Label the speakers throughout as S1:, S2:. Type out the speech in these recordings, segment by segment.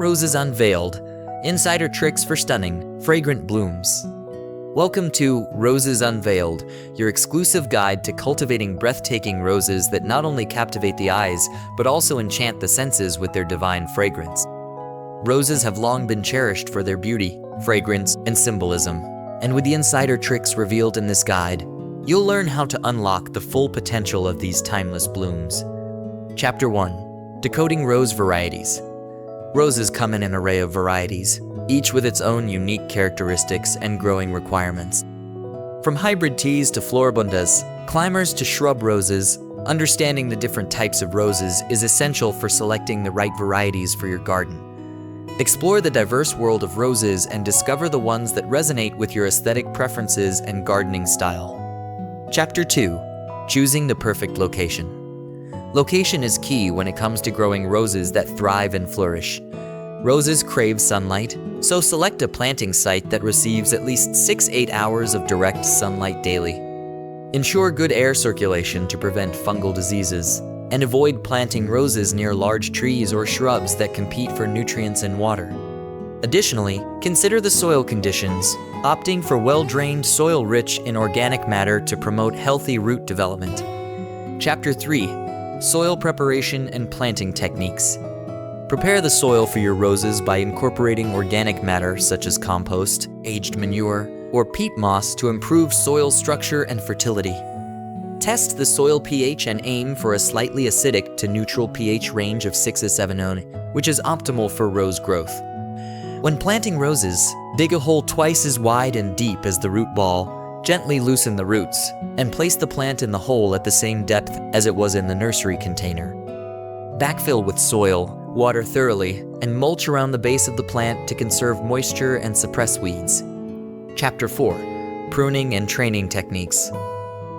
S1: Roses Unveiled, Insider Tricks for Stunning, Fragrant Blooms. Welcome to Roses Unveiled, your exclusive guide to cultivating breathtaking roses that not only captivate the eyes, but also enchant the senses with their divine fragrance. Roses have long been cherished for their beauty, fragrance, and symbolism. And with the insider tricks revealed in this guide, you'll learn how to unlock the full potential of these timeless blooms. Chapter 1. Decoding Rose Varieties. Roses come in an array of varieties, each with its own unique characteristics and growing requirements. From hybrid teas to floribundas, climbers to shrub roses, understanding the different types of roses is essential for selecting the right varieties for your garden. Explore the diverse world of roses and discover the ones that resonate with your aesthetic preferences and gardening style. Chapter 2. Choosing the perfect location. Location is key when it comes to growing roses that thrive and flourish. Roses crave sunlight, so select a planting site that receives at least 6-8 hours of direct sunlight daily. Ensure good air circulation to prevent fungal diseases, and avoid planting roses near large trees or shrubs that compete for nutrients and water. Additionally, consider the soil conditions, opting for well-drained soil rich in organic matter to promote healthy root development. Chapter 3. Soil preparation and planting techniques. Prepare the soil for your roses by incorporating organic matter such as compost, aged manure, or peat moss to improve soil structure and fertility. Test the soil pH and aim for a slightly acidic to neutral pH range of 6 to 7, which is optimal for rose growth. When planting roses, dig a hole twice as wide and deep as the root ball. Gently loosen the roots, and place the plant in the hole at the same depth as it was in the nursery container. Backfill with soil, water thoroughly, and mulch around the base of the plant to conserve moisture and suppress weeds. Chapter 4. Pruning and training techniques.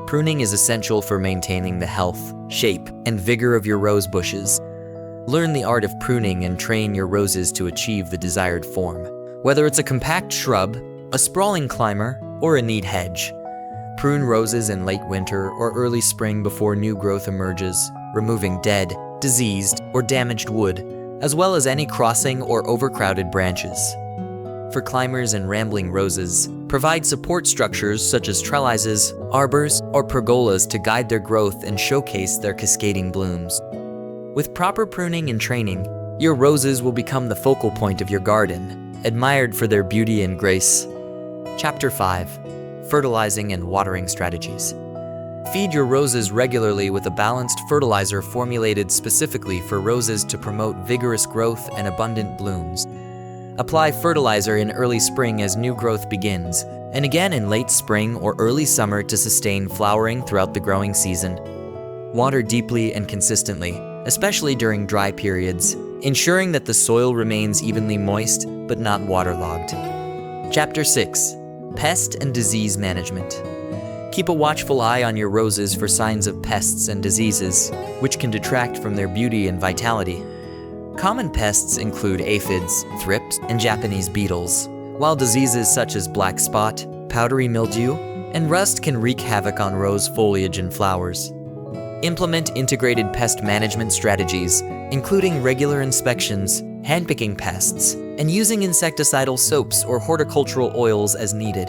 S1: Pruning is essential for maintaining the health, shape, and vigor of your rose bushes. Learn the art of pruning and train your roses to achieve the desired form. Whether it's a compact shrub, a sprawling climber, or a neat hedge. Prune roses in late winter or early spring before new growth emerges, removing dead, diseased, or damaged wood, as well as any crossing or overcrowded branches. For climbers and rambling roses, provide support structures such as trellises, arbors, or pergolas to guide their growth and showcase their cascading blooms. With proper pruning and training, your roses will become the focal point of your garden, admired for their beauty and grace. Chapter 5. Fertilizing and watering strategies. Feed your roses regularly with a balanced fertilizer formulated specifically for roses to promote vigorous growth and abundant blooms. Apply fertilizer in early spring as new growth begins, and again in late spring or early summer to sustain flowering throughout the growing season. Water deeply and consistently, especially during dry periods, ensuring that the soil remains evenly moist but not waterlogged. Chapter 6. Pest and disease management. Keep a watchful eye on your roses for signs of pests and diseases, which can detract from their beauty and vitality. Common pests include aphids, thrips, and Japanese beetles, while diseases such as black spot, powdery mildew, and rust can wreak havoc on rose foliage and flowers. Implement integrated pest management strategies, including regular inspections, handpicking pests, and using insecticidal soaps or horticultural oils as needed.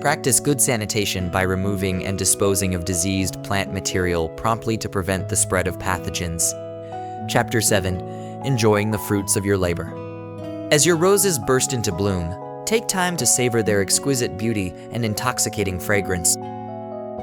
S1: Practice good sanitation by removing and disposing of diseased plant material promptly to prevent the spread of pathogens. Chapter 7. Enjoying the fruits of your labor. As your roses burst into bloom, take time to savor their exquisite beauty and intoxicating fragrance.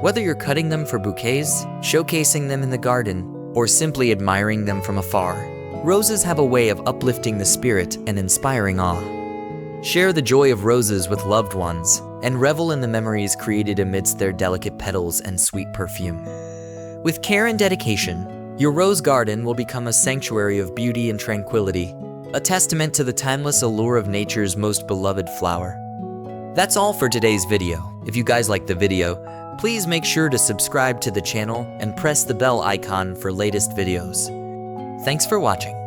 S1: Whether you're cutting them for bouquets, showcasing them in the garden, or simply admiring them from afar, roses have a way of uplifting the spirit and inspiring awe. Share the joy of roses with loved ones, and revel in the memories created amidst their delicate petals and sweet perfume. With care and dedication, your rose garden will become a sanctuary of beauty and tranquility, a testament to the timeless allure of nature's most beloved flower. That's all for today's video. If you guys liked the video, please make sure to subscribe to the channel and press the bell icon for latest videos. Thanks for watching.